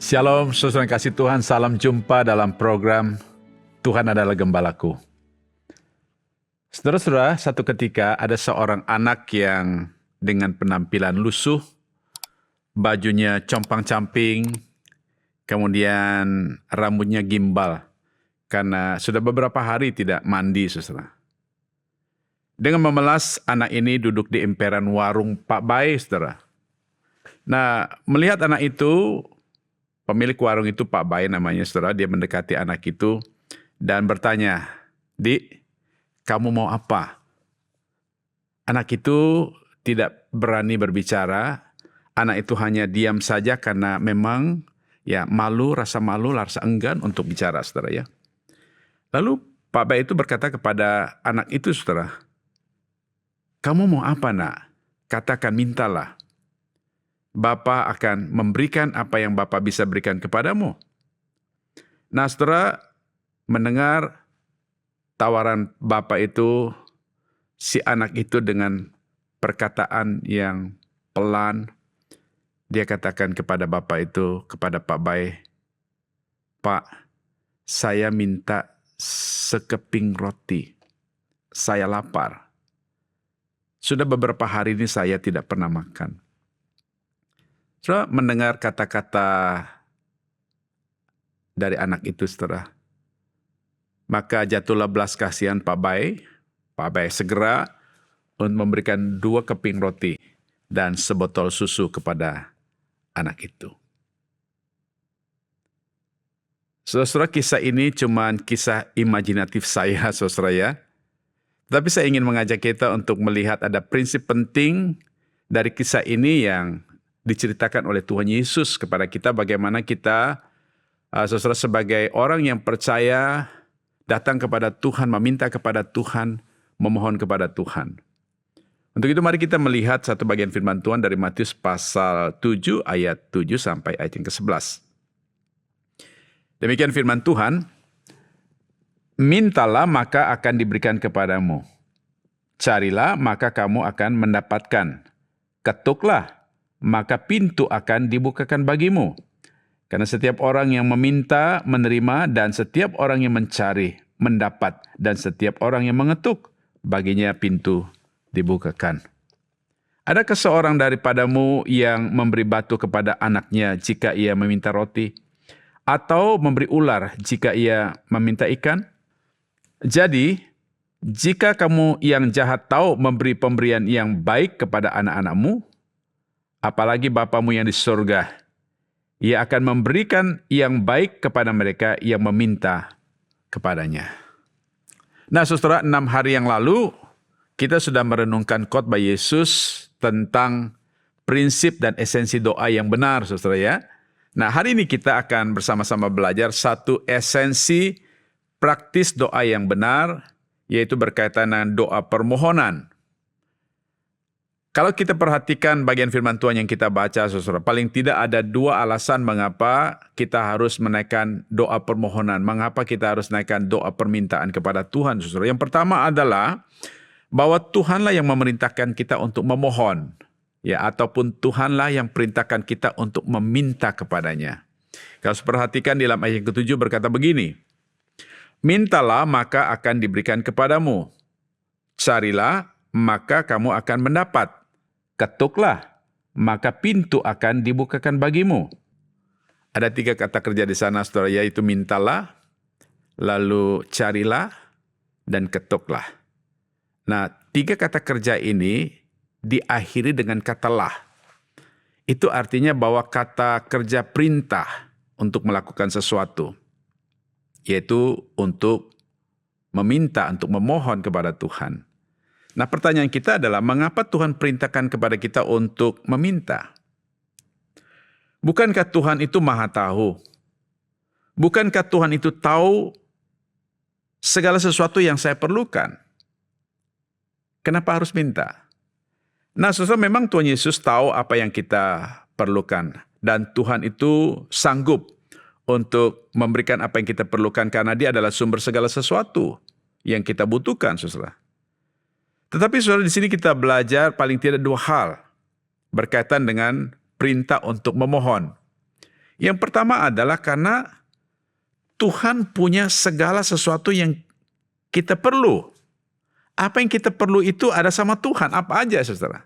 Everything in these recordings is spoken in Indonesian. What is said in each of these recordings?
Shalom, saudara yang kasih Tuhan, salam jumpa dalam program Tuhan adalah Gembalaku. Saudara-saudara, satu ketika ada seorang anak yang dengan penampilan lusuh, bajunya compang-camping, kemudian rambutnya gimbal, karena sudah beberapa hari tidak mandi, saudara. Dengan memelas, anak ini duduk di emperan warung Pak Bae, saudara. Nah, melihat anak itu, pemilik warung itu Pak Bae namanya, saudara, dia mendekati anak itu dan bertanya, "Dik, kamu mau apa?" Anak itu tidak berani berbicara, anak itu hanya diam saja karena memang rasa malu, rasa enggan untuk bicara, saudara ya. Lalu Pak Bae itu berkata kepada anak itu, saudara, "Kamu mau apa, nak? Katakan, mintalah. Bapa akan memberikan apa yang Bapa bisa berikan kepadamu." Nah, saudara, mendengar tawaran Bapa itu, si anak itu dengan perkataan yang pelan, dia katakan kepada Bapa itu, kepada Pak Bae, "Pak, saya minta sekeping roti. Saya lapar. Sudah beberapa hari ini saya tidak pernah makan." Saudara mendengar kata-kata dari anak itu, saudara, maka jatuhlah belas kasihan Pak Bae. Pak Bae segera memberikan 2 keping roti dan sebotol susu kepada anak itu. Saudara, kisah ini cuma kisah imajinatif saya, saudara ya. Tapi saya ingin mengajak kita untuk melihat ada prinsip penting dari kisah ini yang diceritakan oleh Tuhan Yesus kepada kita, bagaimana kita, saudara, sebagai orang yang percaya, datang kepada Tuhan, meminta kepada Tuhan, memohon kepada Tuhan. Untuk itu mari kita melihat satu bagian firman Tuhan dari Matius pasal 7 ayat 7 sampai ayat yang ke-11. Demikian firman Tuhan, "Mintalah maka akan diberikan kepadamu. Carilah maka kamu akan mendapatkan. Ketuklah maka pintu akan dibukakan bagimu. Karena setiap orang yang meminta menerima, dan setiap orang yang mencari mendapat, dan setiap orang yang mengetuk baginya pintu dibukakan. Adakah seorang daripadamu yang memberi batu kepada anaknya jika ia meminta roti? Atau memberi ular jika ia meminta ikan? Jadi, jika kamu yang jahat tahu memberi pemberian yang baik kepada anak-anakmu, apalagi Bapamu yang di surga, Ia akan memberikan yang baik kepada mereka yang meminta kepadanya." Nah, saudara, 6 hari yang lalu, kita sudah merenungkan khotbah Yesus tentang prinsip dan esensi doa yang benar, saudara ya. Nah, hari ini kita akan bersama-sama belajar satu esensi praktis doa yang benar, yaitu berkaitan dengan doa permohonan. Kalau kita perhatikan bagian firman Tuhan yang kita baca, saudara, paling tidak ada 2 alasan mengapa kita harus menaikkan doa permohonan, mengapa kita harus naikkan doa permintaan kepada Tuhan, saudara. Yang pertama adalah bahwa Tuhanlah yang memerintahkan kita untuk memohon, ya, ataupun Tuhanlah yang perintahkan kita untuk meminta kepadanya. Kalau perhatikan di dalam ayat yang ke-7 berkata begini, "Mintalah maka akan diberikan kepadamu. Carilah maka kamu akan mendapat. Ketuklah, maka pintu akan dibukakan bagimu." Ada 3 kata kerja di sana, saudara, yaitu mintalah, lalu carilah, dan ketuklah. Nah, 3 kata kerja ini diakhiri dengan kata lah. Itu artinya bahwa kata kerja perintah untuk melakukan sesuatu, yaitu untuk meminta, untuk memohon kepada Tuhan. Nah, pertanyaan kita adalah, mengapa Tuhan perintahkan kepada kita untuk meminta? Bukankah Tuhan itu Maha Tahu? Bukankah Tuhan itu tahu segala sesuatu yang saya perlukan? Kenapa harus minta? Nah, saudara, memang Tuhan Yesus tahu apa yang kita perlukan. Dan Tuhan itu sanggup untuk memberikan apa yang kita perlukan karena Dia adalah sumber segala sesuatu yang kita butuhkan, saudara. Tetapi saudara, di sini kita belajar paling tidak 2 hal berkaitan dengan perintah untuk memohon. Yang pertama adalah karena Tuhan punya segala sesuatu yang kita perlu. Apa yang kita perlu itu ada sama Tuhan. Apa aja, saudara?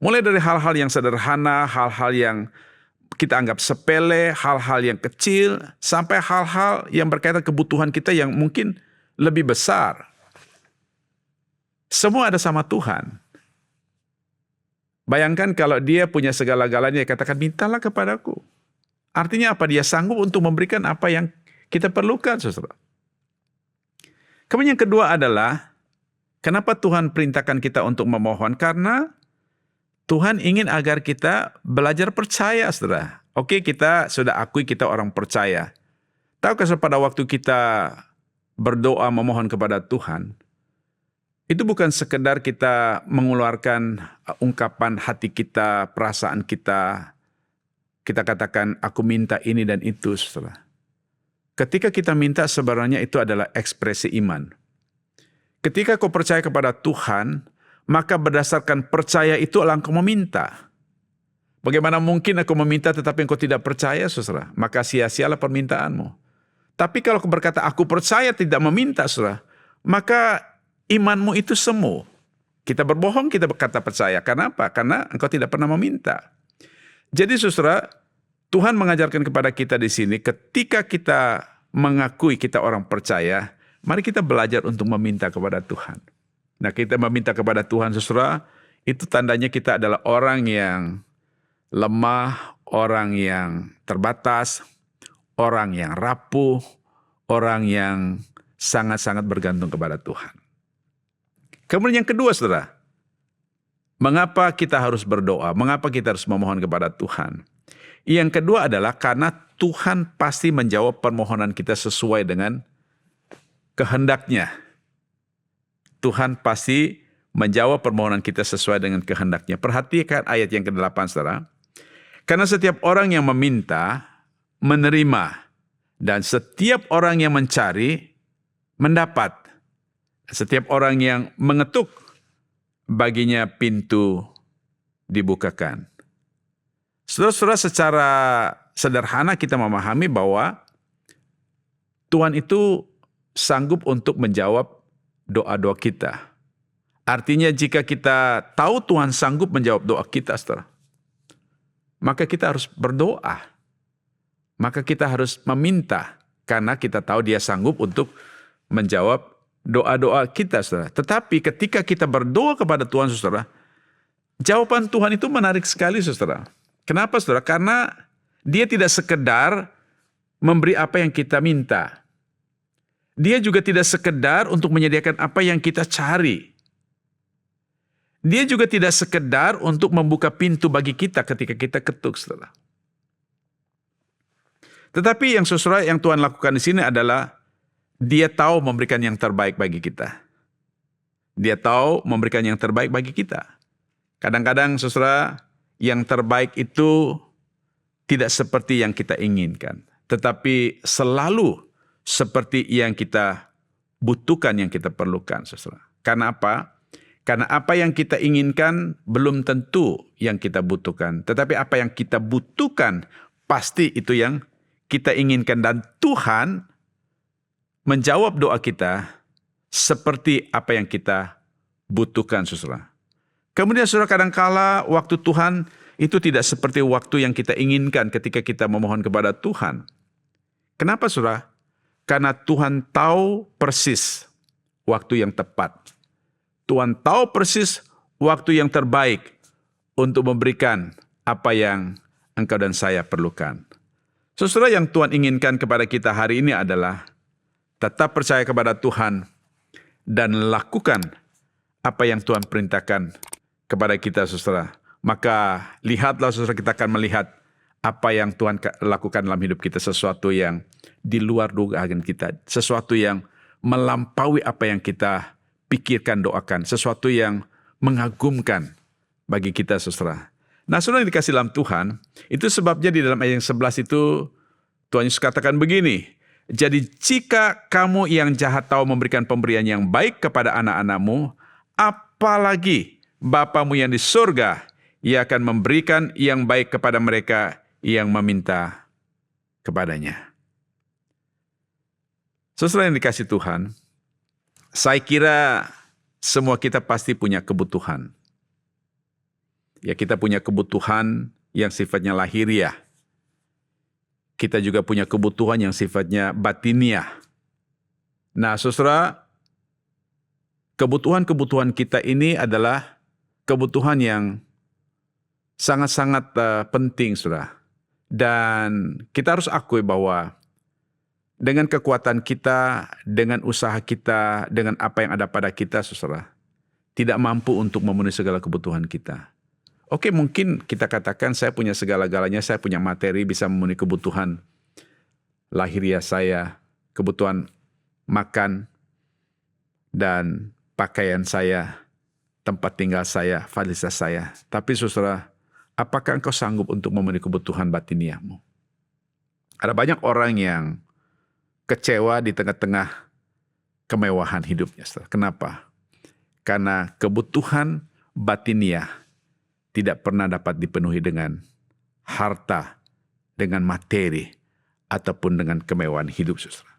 Mulai dari hal-hal yang sederhana, hal-hal yang kita anggap sepele, hal-hal yang kecil, sampai hal-hal yang berkaitan kebutuhan kita yang mungkin lebih besar. Semua ada sama Tuhan. Bayangkan kalau dia punya segala-galanya, dia katakan, mintalah kepadaku. Artinya apa? Dia sanggup untuk memberikan apa yang kita perlukan, saudara. Kemudian yang kedua adalah, kenapa Tuhan perintahkan kita untuk memohon? Karena Tuhan ingin agar kita belajar percaya, saudara. Oke, kita sudah akui kita orang percaya. Tahukah pada waktu kita berdoa memohon kepada Tuhan, itu bukan sekedar kita mengeluarkan ungkapan hati kita, perasaan kita. Kita katakan, aku minta ini dan itu, saudara. Ketika kita minta, sebenarnya itu adalah ekspresi iman. Ketika kau percaya kepada Tuhan, maka berdasarkan percaya itu engkau meminta. Bagaimana mungkin aku meminta tetapi engkau tidak percaya, saudara? Maka sia-sialah permintaanmu. Tapi kalau kau berkata, aku percaya tidak meminta, saudara, maka imanmu itu semu. Kita berbohong, kita berkata percaya. Kenapa? Karena engkau tidak pernah meminta. Jadi, saudara, Tuhan mengajarkan kepada kita di sini, ketika kita mengakui kita orang percaya, mari kita belajar untuk meminta kepada Tuhan. Nah, kita meminta kepada Tuhan, saudara, itu tandanya kita adalah orang yang lemah, orang yang terbatas, orang yang rapuh, orang yang sangat-sangat bergantung kepada Tuhan. Kemudian yang kedua, saudara, mengapa kita harus berdoa? Mengapa kita harus memohon kepada Tuhan? Yang kedua adalah karena Tuhan pasti menjawab permohonan kita sesuai dengan kehendaknya. Tuhan pasti menjawab permohonan kita sesuai dengan kehendaknya. Perhatikan ayat yang ke-8, saudara. Karena setiap orang yang meminta, menerima. Dan setiap orang yang mencari, mendapat. Setiap orang yang mengetuk, baginya pintu dibukakan. Saudara-saudara, secara sederhana kita memahami bahwa Tuhan itu sanggup untuk menjawab doa-doa kita. Artinya jika kita tahu Tuhan sanggup menjawab doa kita, saudara, maka kita harus berdoa. Maka kita harus meminta, karena kita tahu Dia sanggup untuk menjawab doa-doa kita, saudara. Tetapi ketika kita berdoa kepada Tuhan, saudara, jawaban Tuhan itu menarik sekali, saudara. Kenapa, saudara? Karena Dia tidak sekedar memberi apa yang kita minta. Dia juga tidak sekedar untuk menyediakan apa yang kita cari. Dia juga tidak sekedar untuk membuka pintu bagi kita ketika kita ketuk, saudara. Tetapi yang saudara, yang Tuhan lakukan di sini adalah Dia tahu memberikan yang terbaik bagi kita. Dia tahu memberikan yang terbaik bagi kita. Kadang-kadang, saudara, yang terbaik itu tidak seperti yang kita inginkan, tetapi selalu seperti yang kita butuhkan, yang kita perlukan, saudara. Karena apa? Karena apa yang kita inginkan belum tentu yang kita butuhkan. Tetapi apa yang kita butuhkan pasti itu yang kita inginkan. Dan Tuhan menjawab doa kita seperti apa yang kita butuhkan, saudara. Kemudian, saudara, kadangkala waktu Tuhan itu tidak seperti waktu yang kita inginkan ketika kita memohon kepada Tuhan. Kenapa, saudara? Karena Tuhan tahu persis waktu yang tepat. Tuhan tahu persis waktu yang terbaik untuk memberikan apa yang engkau dan saya perlukan. Saudara, yang Tuhan inginkan kepada kita hari ini adalah tetap percaya kepada Tuhan dan lakukan apa yang Tuhan perintahkan kepada kita, saudara. Maka lihatlah, saudara, kita akan melihat apa yang Tuhan lakukan dalam hidup kita, sesuatu yang di luar dugaan kita, sesuatu yang melampaui apa yang kita pikirkan, doakan, sesuatu yang mengagumkan bagi kita, saudara. Nah, saudara yang dikasih dalam Tuhan, itu sebabnya di dalam ayat yang 11 itu Tuhan Yesus katakan begini, jadi jika kamu yang jahat tahu memberikan pemberian yang baik kepada anak-anakmu, apalagi Bapamu yang di surga, Ia akan memberikan yang baik kepada mereka yang meminta kepadanya. Saudara yang dikasih Tuhan, saya kira semua kita pasti punya kebutuhan. Ya, kita punya kebutuhan yang sifatnya lahiriah. Kita juga punya kebutuhan yang sifatnya batiniah. Nah, saudara, kebutuhan-kebutuhan kita ini adalah kebutuhan yang sangat-sangat penting, saudara. Dan kita harus akui bahwa dengan kekuatan kita, dengan usaha kita, dengan apa yang ada pada kita, saudara, tidak mampu untuk memenuhi segala kebutuhan kita. Oke, mungkin kita katakan saya punya segala-galanya, saya punya materi bisa memenuhi kebutuhan lahiriah saya, kebutuhan makan dan pakaian saya, tempat tinggal saya, fasilitas saya. Tapi saudara, apakah engkau sanggup untuk memenuhi kebutuhan batiniahmu? Ada banyak orang yang kecewa di tengah-tengah kemewahan hidupnya. Saudara. Kenapa? Karena kebutuhan batiniah tidak pernah dapat dipenuhi dengan harta, dengan materi, ataupun dengan kemewahan hidup, saudara.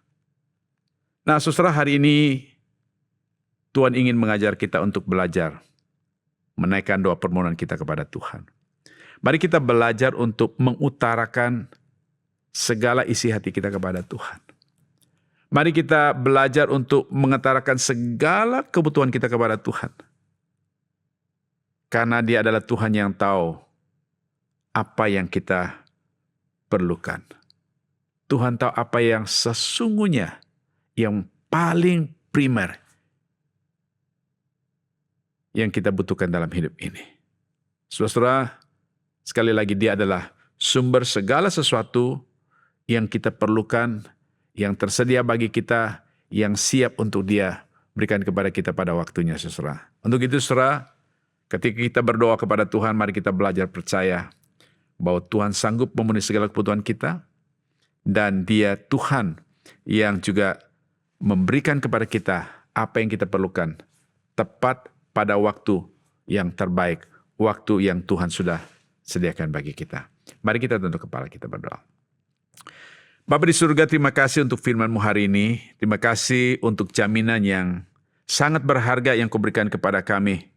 Nah, saudara, hari ini Tuhan ingin mengajar kita untuk belajar menaikkan doa permohonan kita kepada Tuhan. Mari kita belajar untuk mengutarakan segala isi hati kita kepada Tuhan. Mari kita belajar untuk mengutarakan segala kebutuhan kita kepada Tuhan. Karena Dia adalah Tuhan yang tahu apa yang kita perlukan. Tuhan tahu apa yang sesungguhnya, yang paling primer yang kita butuhkan dalam hidup ini. Saudara, sekali lagi Dia adalah sumber segala sesuatu yang kita perlukan, yang tersedia bagi kita, yang siap untuk Dia berikan kepada kita pada waktunya, saudara. Untuk itu, saudara, ketika kita berdoa kepada Tuhan, mari kita belajar percaya bahwa Tuhan sanggup memenuhi segala kebutuhan kita, dan Dia Tuhan yang juga memberikan kepada kita apa yang kita perlukan, tepat pada waktu yang terbaik, waktu yang Tuhan sudah sediakan bagi kita. Mari kita tunduk kepala, kita berdoa. Bapa di surga, terima kasih untuk firman-Mu hari ini. Terima kasih untuk jaminan yang sangat berharga yang Kau berikan kepada kami,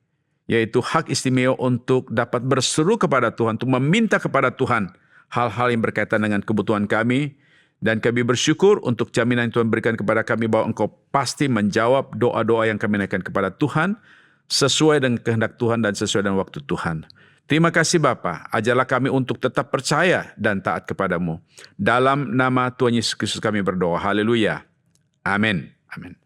yaitu hak istimewa untuk dapat berseru kepada Tuhan, untuk meminta kepada Tuhan hal-hal yang berkaitan dengan kebutuhan kami. Dan kami bersyukur untuk jaminan yang Tuhan berikan kepada kami bahwa Engkau pasti menjawab doa-doa yang kami naikkan kepada Tuhan, sesuai dengan kehendak Tuhan dan sesuai dengan waktu Tuhan. Terima kasih Bapa, ajarlah kami untuk tetap percaya dan taat kepadamu. Dalam nama Tuhan Yesus Kristus kami berdoa. Haleluya. Amin. Amin.